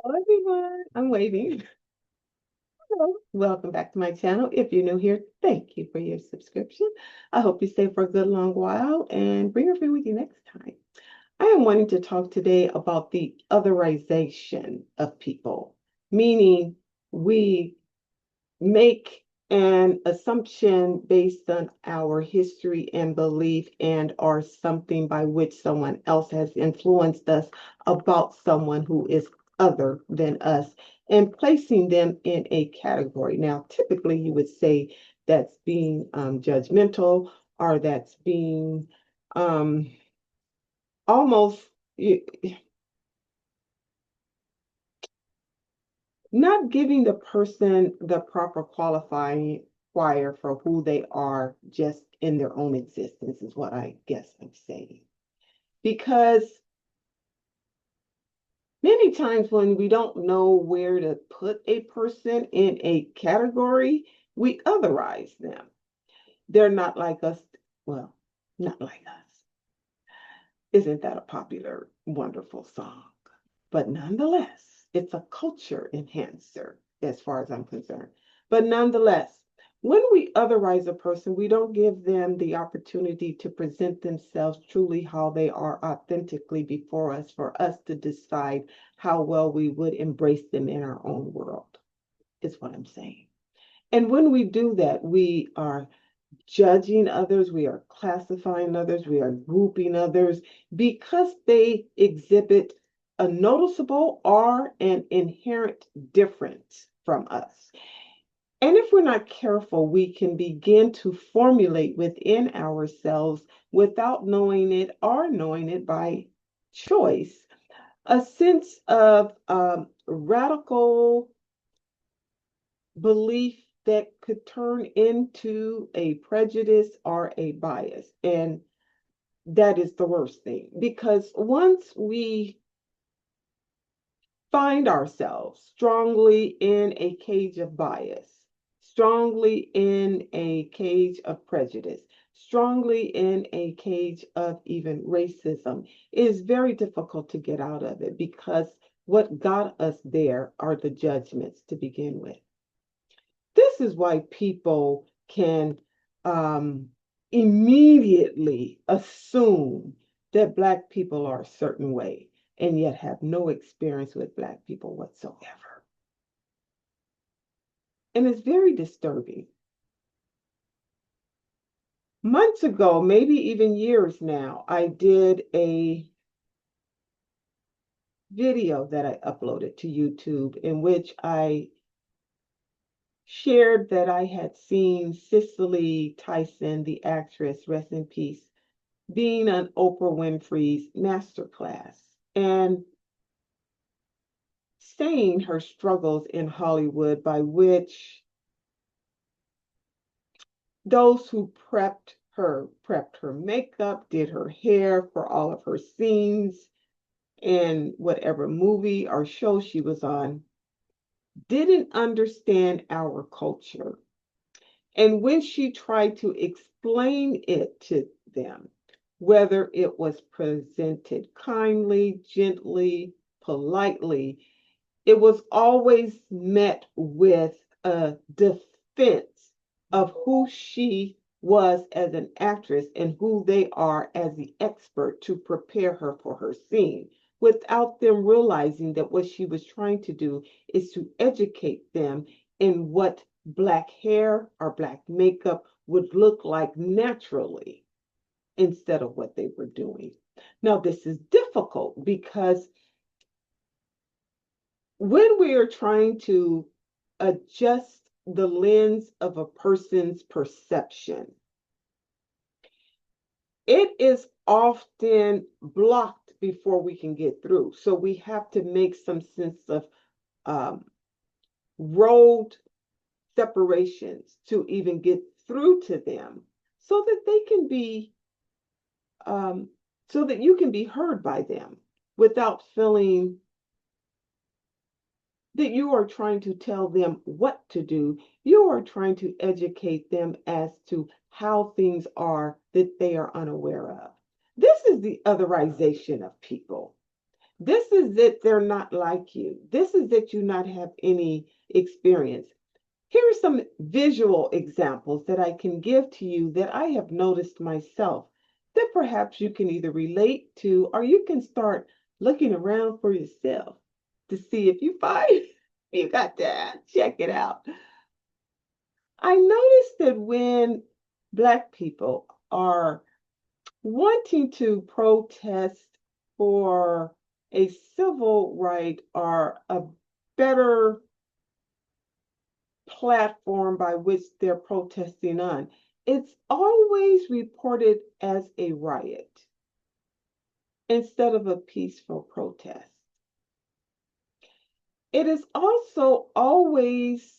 Hello, everyone. I'm waving. Hello. Welcome back to my channel. If you're new here, thank you for your subscription. I hope you stay for a good long while and bring your friend with you next time. I am wanting to talk today about the otherization of people, meaning we make an assumption based on our history and belief and or something by which someone else has influenced us about someone who is other than us and placing them in a category. Now, typically you would say that's being judgmental or that's being um, almost not giving the person the proper qualifying for who they are just in their own existence is what I guess I'm saying. Because many times when we don't know where to put a person in a category, we otherize them. They're not like us. Well, not like us. Isn't that a popular, wonderful song? But nonetheless, it's a culture enhancer as far as I'm concerned. But nonetheless, when we otherize a person, we don't give them the opportunity to present themselves truly how they are authentically before us for us to decide how well we would embrace them in our own world, is what I'm saying. And when we do that, we are judging others, we are classifying others, we are grouping others because they exhibit a noticeable or an inherent difference from us. And if we're not careful, we can begin to formulate within ourselves, without knowing it or knowing it by choice, a sense of radical belief that could turn into a prejudice or a bias. And that is the worst thing because once we find ourselves strongly in a cage of bias, strongly in a cage of prejudice, strongly in a cage of even racism, it is very difficult to get out of it because what got us there are the judgments to begin with. This is why people can immediately assume that Black people are a certain way and yet have no experience with Black people whatsoever. And it's very disturbing. Months ago, maybe even years now, I did a video that I uploaded to YouTube in which I shared that I had seen Cicely Tyson, the actress, rest in peace, being on Oprah Winfrey's masterclass and saying her struggles in Hollywood, by which those who prepped her makeup, did her hair for all of her scenes in whatever movie or show she was on, didn't understand our culture. And when she tried to explain it to them, whether it was presented kindly, gently, politely, it was always met with a defense of who she was as an actress and who they are as the expert to prepare her for her scene, without them realizing that what she was trying to do is to educate them in what Black hair or Black makeup would look like naturally instead of what they were doing. Now, this is difficult because when we are trying to adjust the lens of a person's perception, it is often blocked before we can get through. So we have to make some sense of um, road separations to even get through to them so that they can be, so that you can be heard by them without feeling that you are trying to tell them what to do. You are trying to educate them as to how things are that they are unaware of. This is the otherization of people. This is that they're not like you. This is that you not have any experience. Here are some visual examples that I can give to you that I have noticed myself that perhaps you can either relate to or you can start looking around for yourself to see if you find you got that. Check it out. I noticed that when Black people are wanting to protest for a civil right or a better platform by which they're protesting on, it's always reported as a riot instead of a peaceful protest. It is also always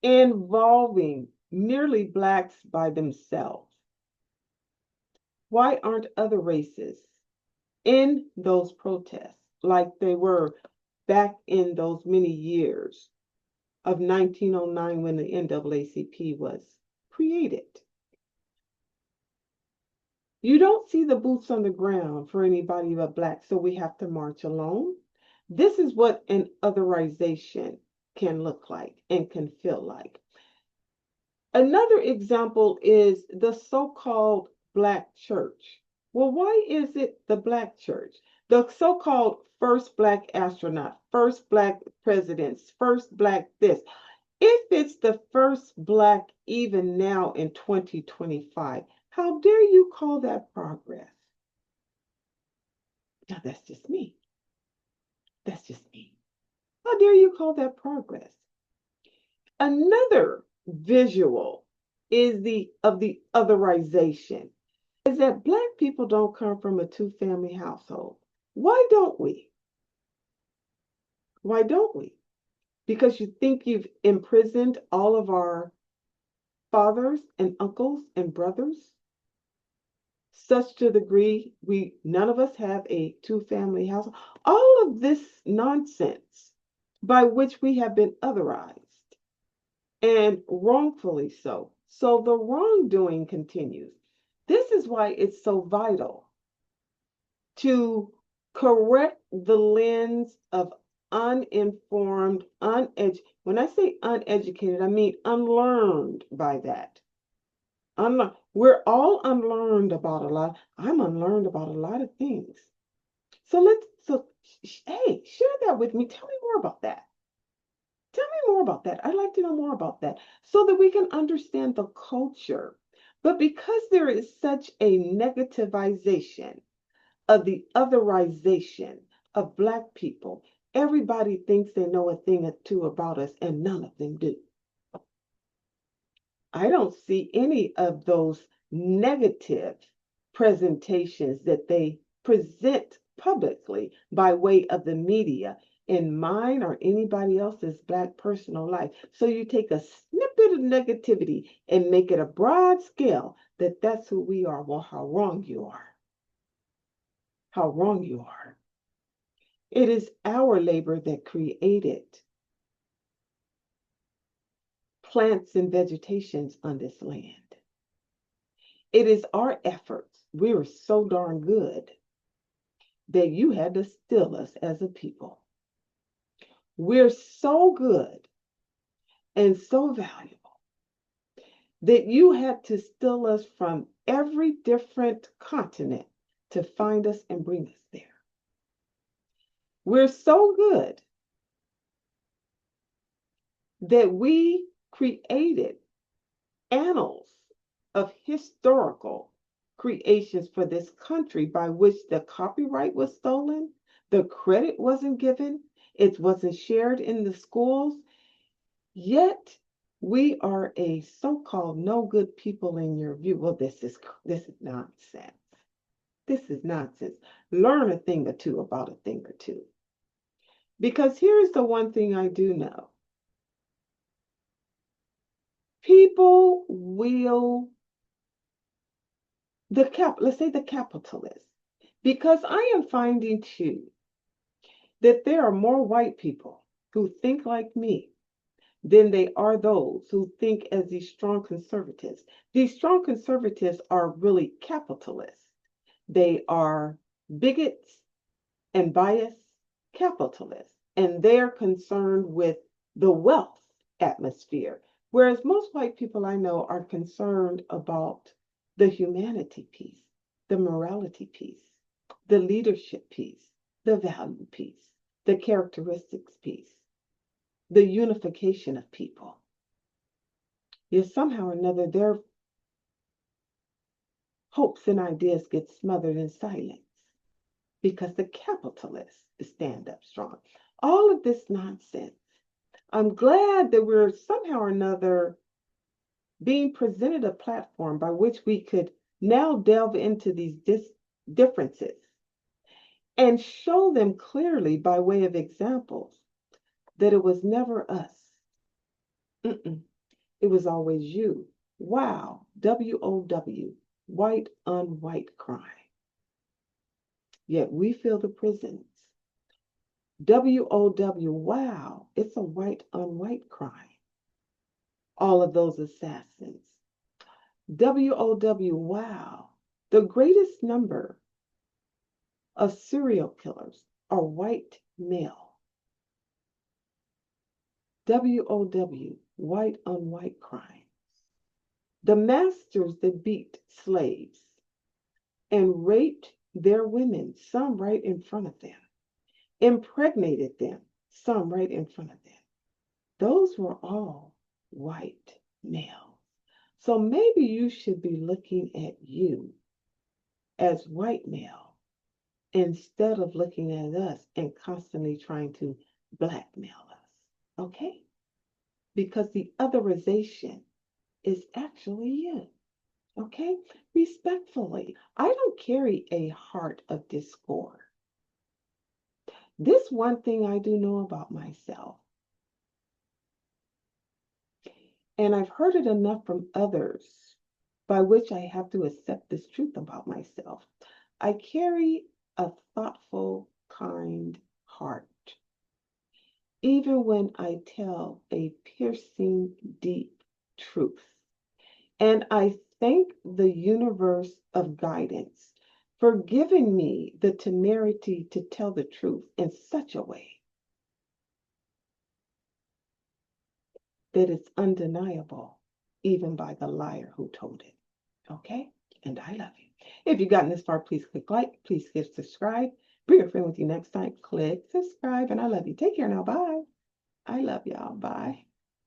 involving merely Blacks by themselves. Why aren't other races in those protests like they were back in those many years of 1909 when the NAACP was created? You don't see the boots on the ground for anybody but Black, so we have to march alone. This is what an otherization can look like and can feel like. Another example is the so-called Black church. Well, why is it the Black church? The so-called first Black astronaut, first Black presidents, first Black this. If it's the first Black even now in 2025, how dare you call that progress? Now, that's just me. That's just me. How dare you call that progress? Another visual is the otherization, is that Black people don't come from a two-family household. Why don't we? Why don't we? Because you think you've imprisoned all of our fathers and uncles and brothers, such to the degree we none of us have a two-family household. All of this nonsense by which we have been otherized, and wrongfully so. So the wrongdoing continues. This is why it's so vital to correct the lens of uninformed, when I say uneducated, I mean unlearned by that. We're all unlearned about a lot. I'm unlearned about a lot of things. Hey, share that with me. Tell me more about that. Tell me more about that. I'd like to know more about that so that we can understand the culture. But because there is such a negativization of the otherization of Black people, everybody thinks they know a thing or two about us, and none of them do. I don't see any of those negative presentations that they present publicly by way of the media in mine or anybody else's Black personal life. So you take a snippet of negativity and make it a broad scale that that's who we are. Well, how wrong you are. How wrong you are. It is our labor that created plants and vegetations on this land. It is our efforts. We are so darn good that you had to steal us as a people. We're so good and so valuable that you had to steal us from every different continent to find us and bring us there. We're so good that we created annals of historical creations for this country by which the copyright was stolen, the credit wasn't given, it wasn't shared in the schools, yet we are a so-called no good people in your view. Well, this is nonsense. This is nonsense. Learn a thing or two about a thing or two. Because here's the one thing I do know. People will, let's say the capitalists, because I am finding too that there are more white people who think like me than they are those who think as these strong conservatives. These strong conservatives are really capitalists. They are bigots and biased capitalists, and they're concerned with the wealth atmosphere, whereas most white people I know are concerned about the humanity piece, the morality piece, the leadership piece, the value piece, the characteristics piece, the unification of people. Yet somehow or another, their hopes and ideas get smothered in silence because the capitalists stand up strong. All of this nonsense. I'm glad that we're somehow or another being presented a platform by which we could now delve into these differences and show them clearly by way of examples that it was never us. It was always you. Wow. WOW. White on white crime. Yet we fill the prisons. WOW. Wow. It's a white on white crime. All of those assassins. WOW. Wow. The greatest number of serial killers are white male. WOW. White on white crime. The masters that beat slaves and raped their women, some right in front of them, impregnated them, some right in front of them. Those were all white males. So maybe you should be looking at you as white male instead of looking at us and constantly trying to blackmail us. Okay? Because the otherization is actually you. Okay? Respectfully, I don't carry a heart of discord. This one thing I do know about myself, and I've heard it enough from others, by which I have to accept this truth about myself. I carry a thoughtful, kind heart, even when I tell a piercing, deep truth. And I thank the universe of guidance for giving me the temerity to tell the truth in such a way that it's undeniable, even by the liar who told it. Okay? And I love you. If you've gotten this far, please click like, please hit subscribe. Bring a friend with you next time. Click subscribe, and I love you. Take care now. Bye. I love y'all. Bye.